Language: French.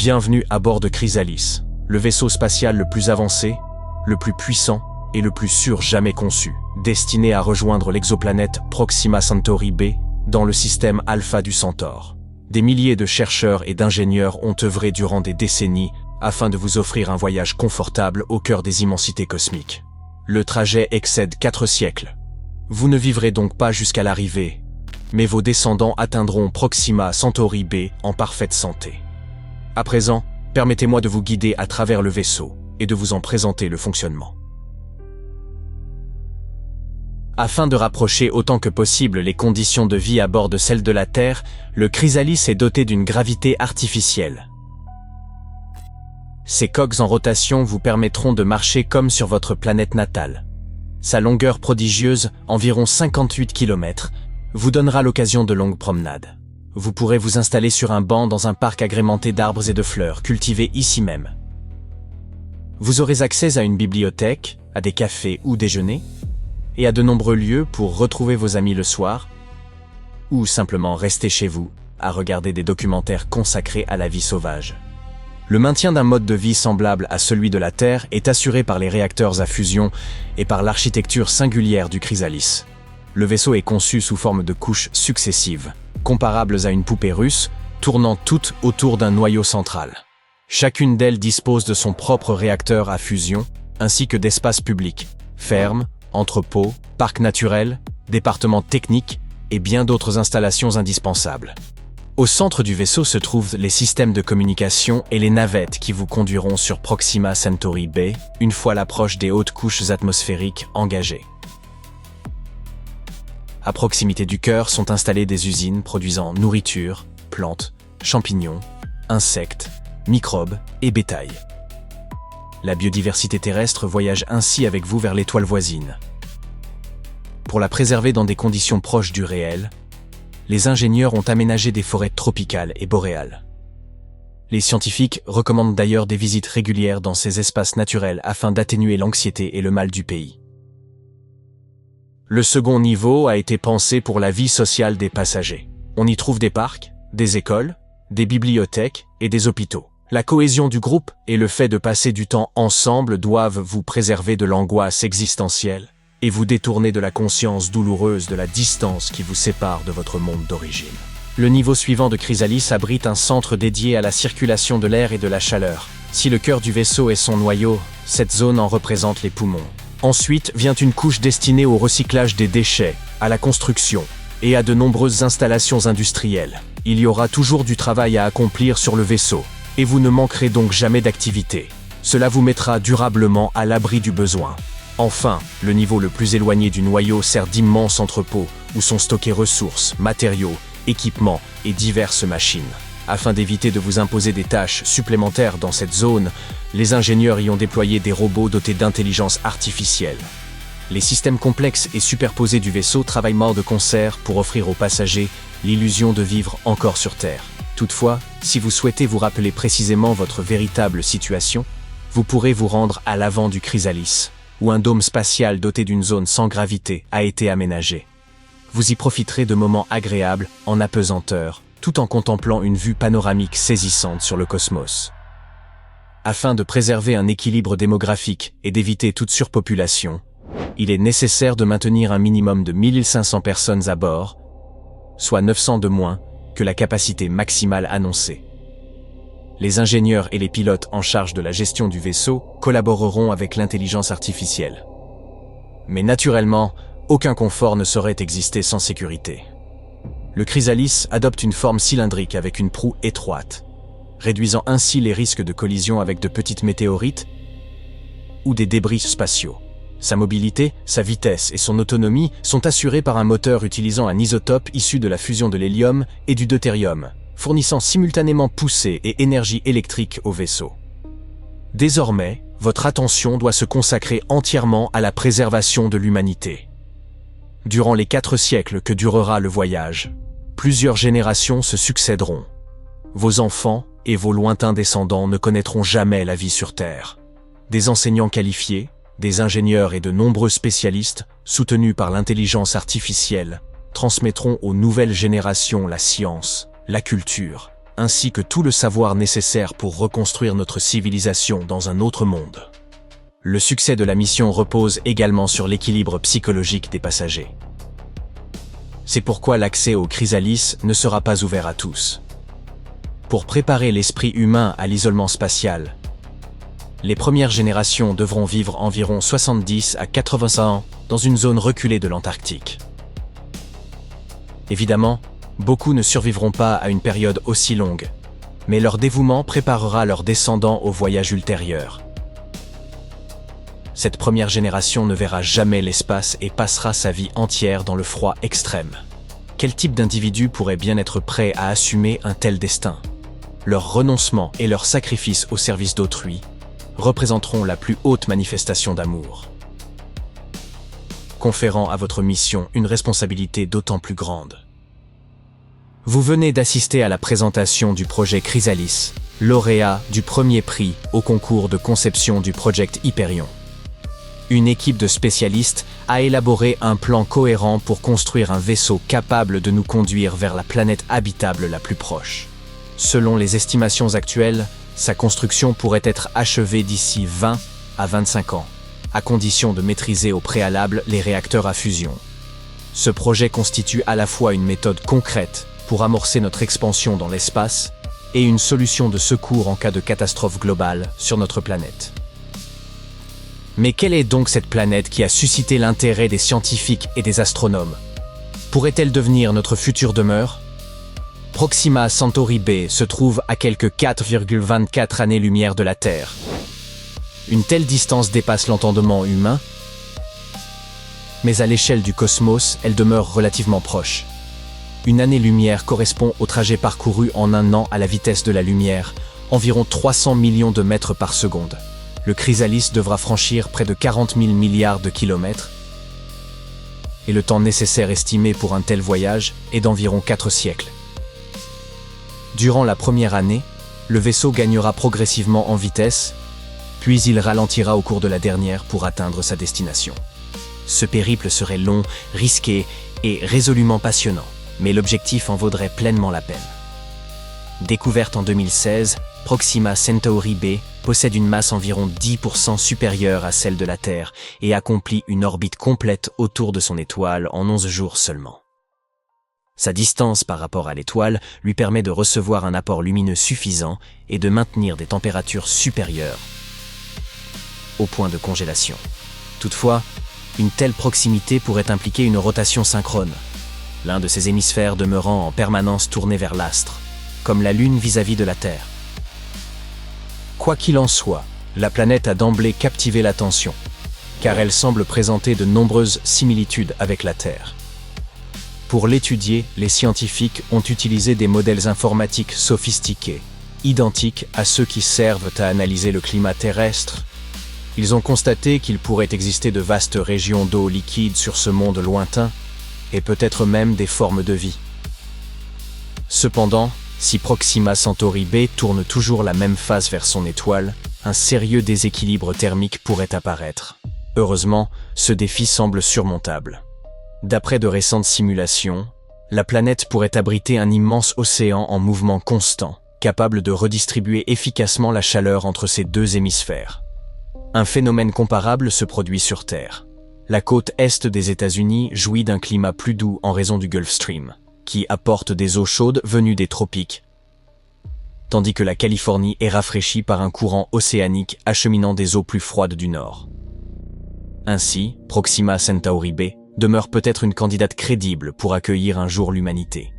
Bienvenue à bord de Chrysalis, le vaisseau spatial le plus avancé, le plus puissant et le plus sûr jamais conçu, destiné à rejoindre l'exoplanète Proxima Centauri b dans le système Alpha du Centaure. Des milliers de chercheurs et d'ingénieurs ont œuvré durant des décennies afin de vous offrir un voyage confortable au cœur des immensités cosmiques. Le trajet excède 4 siècles. Vous ne vivrez donc pas jusqu'à l'arrivée, mais vos descendants atteindront Proxima Centauri b en parfaite santé. À présent, permettez-moi de vous guider à travers le vaisseau et de vous en présenter le fonctionnement. Afin de rapprocher autant que possible les conditions de vie à bord de celles de la Terre, le Chrysalis est doté d'une gravité artificielle. Ces coques en rotation vous permettront de marcher comme sur votre planète natale. Sa longueur prodigieuse, environ 58 km, vous donnera l'occasion de longues promenades. Vous pourrez vous installer sur un banc dans un parc agrémenté d'arbres et de fleurs, cultivés ici même. Vous aurez accès à une bibliothèque, à des cafés ou déjeuners, et à de nombreux lieux pour retrouver vos amis le soir, ou simplement rester chez vous, à regarder des documentaires consacrés à la vie sauvage. Le maintien d'un mode de vie semblable à celui de la Terre est assuré par les réacteurs à fusion et par l'architecture singulière du Chrysalis. Le vaisseau est conçu sous forme de couches successives, comparables à une poupée russe, tournant toutes autour d'un noyau central. Chacune d'elles dispose de son propre réacteur à fusion, ainsi que d'espaces publics, fermes, entrepôts, parcs naturels, départements techniques et bien d'autres installations indispensables. Au centre du vaisseau se trouvent les systèmes de communication et les navettes qui vous conduiront sur Proxima Centauri b une fois l'approche des hautes couches atmosphériques engagées. À proximité du cœur sont installées des usines produisant nourriture, plantes, champignons, insectes, microbes et bétail. La biodiversité terrestre voyage ainsi avec vous vers l'étoile voisine. Pour la préserver dans des conditions proches du réel, les ingénieurs ont aménagé des forêts tropicales et boréales. Les scientifiques recommandent d'ailleurs des visites régulières dans ces espaces naturels afin d'atténuer l'anxiété et le mal du pays. Le second niveau a été pensé pour la vie sociale des passagers. On y trouve des parcs, des écoles, des bibliothèques et des hôpitaux. La cohésion du groupe et le fait de passer du temps ensemble doivent vous préserver de l'angoisse existentielle et vous détourner de la conscience douloureuse de la distance qui vous sépare de votre monde d'origine. Le niveau suivant de Chrysalis abrite un centre dédié à la circulation de l'air et de la chaleur. Si le cœur du vaisseau est son noyau, cette zone en représente les poumons. Ensuite vient une couche destinée au recyclage des déchets, à la construction et à de nombreuses installations industrielles. Il y aura toujours du travail à accomplir sur le vaisseau, et vous ne manquerez donc jamais d'activité. Cela vous mettra durablement à l'abri du besoin. Enfin, le niveau le plus éloigné du noyau sert d'immenses entrepôts où sont stockés ressources, matériaux, équipements et diverses machines. Afin d'éviter de vous imposer des tâches supplémentaires dans cette zone, les ingénieurs y ont déployé des robots dotés d'intelligence artificielle. Les systèmes complexes et superposés du vaisseau travaillent de concert pour offrir aux passagers l'illusion de vivre encore sur Terre. Toutefois, si vous souhaitez vous rappeler précisément votre véritable situation, vous pourrez vous rendre à l'avant du Chrysalis, où un dôme spatial doté d'une zone sans gravité a été aménagé. Vous y profiterez de moments agréables en apesanteur, tout en contemplant une vue panoramique saisissante sur le cosmos. Afin de préserver un équilibre démographique et d'éviter toute surpopulation, il est nécessaire de maintenir un minimum de 1500 personnes à bord, soit 900 de moins que la capacité maximale annoncée. Les ingénieurs et les pilotes en charge de la gestion du vaisseau collaboreront avec l'intelligence artificielle. Mais naturellement, aucun confort ne saurait exister sans sécurité. Le Chrysalis adopte une forme cylindrique avec une proue étroite, réduisant ainsi les risques de collision avec de petites météorites ou des débris spatiaux. Sa mobilité, sa vitesse et son autonomie sont assurées par un moteur utilisant un isotope issu de la fusion de l'hélium et du deutérium, fournissant simultanément poussée et énergie électrique au vaisseau. Désormais, votre attention doit se consacrer entièrement à la préservation de l'humanité. Durant les 4 siècles que durera le voyage, plusieurs générations se succéderont. Vos enfants et vos lointains descendants ne connaîtront jamais la vie sur Terre. Des enseignants qualifiés, des ingénieurs et de nombreux spécialistes, soutenus par l'intelligence artificielle, transmettront aux nouvelles générations la science, la culture ainsi que tout le savoir nécessaire pour reconstruire notre civilisation dans un autre monde. Le succès de la mission repose également sur l'équilibre psychologique des passagers. C'est pourquoi l'accès au Chrysalis ne sera pas ouvert à tous. Pour préparer l'esprit humain à l'isolement spatial, les premières générations devront vivre environ 70 à 85 ans dans une zone reculée de l'Antarctique. Évidemment, beaucoup ne survivront pas à une période aussi longue, mais leur dévouement préparera leurs descendants au voyage ultérieur. Cette première génération ne verra jamais l'espace et passera sa vie entière dans le froid extrême. Quel type d'individu pourrait bien être prêt à assumer un tel destin? Leur renoncement et leur sacrifice au service d'autrui représenteront la plus haute manifestation d'amour, conférant à votre mission une responsabilité d'autant plus grande. Vous venez d'assister à la présentation du projet Chrysalis, lauréat du premier prix au concours de conception du Project Hyperion. Une équipe de spécialistes a élaboré un plan cohérent pour construire un vaisseau capable de nous conduire vers la planète habitable la plus proche. Selon les estimations actuelles, sa construction pourrait être achevée d'ici 20 à 25 ans, à condition de maîtriser au préalable les réacteurs à fusion. Ce projet constitue à la fois une méthode concrète pour amorcer notre expansion dans l'espace et une solution de secours en cas de catastrophe globale sur notre planète. Mais quelle est donc cette planète qui a suscité l'intérêt des scientifiques et des astronomes? Pourrait-elle devenir notre future demeure? Proxima Centauri b se trouve à quelques 4,24 années-lumière de la Terre. Une telle distance dépasse l'entendement humain, mais à l'échelle du cosmos, elle demeure relativement proche. Une année-lumière correspond au trajet parcouru en un an à la vitesse de la lumière, environ 300 millions de mètres par seconde. Le Chrysalis devra franchir près de 40 000 milliards de kilomètres, et le temps nécessaire estimé pour un tel voyage est d'environ 4 siècles. Durant la première année, le vaisseau gagnera progressivement en vitesse, puis il ralentira au cours de la dernière pour atteindre sa destination. Ce périple serait long, risqué et résolument passionnant, mais l'objectif en vaudrait pleinement la peine. Découverte en 2016, Proxima Centauri b possède une masse environ 10% supérieure à celle de la Terre et accomplit une orbite complète autour de son étoile en 11 jours seulement. Sa distance par rapport à l'étoile lui permet de recevoir un apport lumineux suffisant et de maintenir des températures supérieures au point de congélation. Toutefois, une telle proximité pourrait impliquer une rotation synchrone, l'un de ses hémisphères demeurant en permanence tourné vers l'astre, comme la Lune vis-à-vis de la Terre. Quoi qu'il en soit, la planète a d'emblée captivé l'attention, car elle semble présenter de nombreuses similitudes avec la Terre. Pour l'étudier, les scientifiques ont utilisé des modèles informatiques sophistiqués, identiques à ceux qui servent à analyser le climat terrestre. Ils ont constaté qu'il pourrait exister de vastes régions d'eau liquide sur ce monde lointain, et peut-être même des formes de vie. Cependant, si Proxima Centauri b tourne toujours la même face vers son étoile, un sérieux déséquilibre thermique pourrait apparaître. Heureusement, ce défi semble surmontable. D'après de récentes simulations, la planète pourrait abriter un immense océan en mouvement constant, capable de redistribuer efficacement la chaleur entre ses deux hémisphères. Un phénomène comparable se produit sur Terre. La côte est des États-Unis jouit d'un climat plus doux en raison du Gulf Stream, qui apporte des eaux chaudes venues des tropiques, tandis que la Californie est rafraîchie par un courant océanique acheminant des eaux plus froides du nord. Ainsi, Proxima Centauri b demeure peut-être une candidate crédible pour accueillir un jour l'humanité.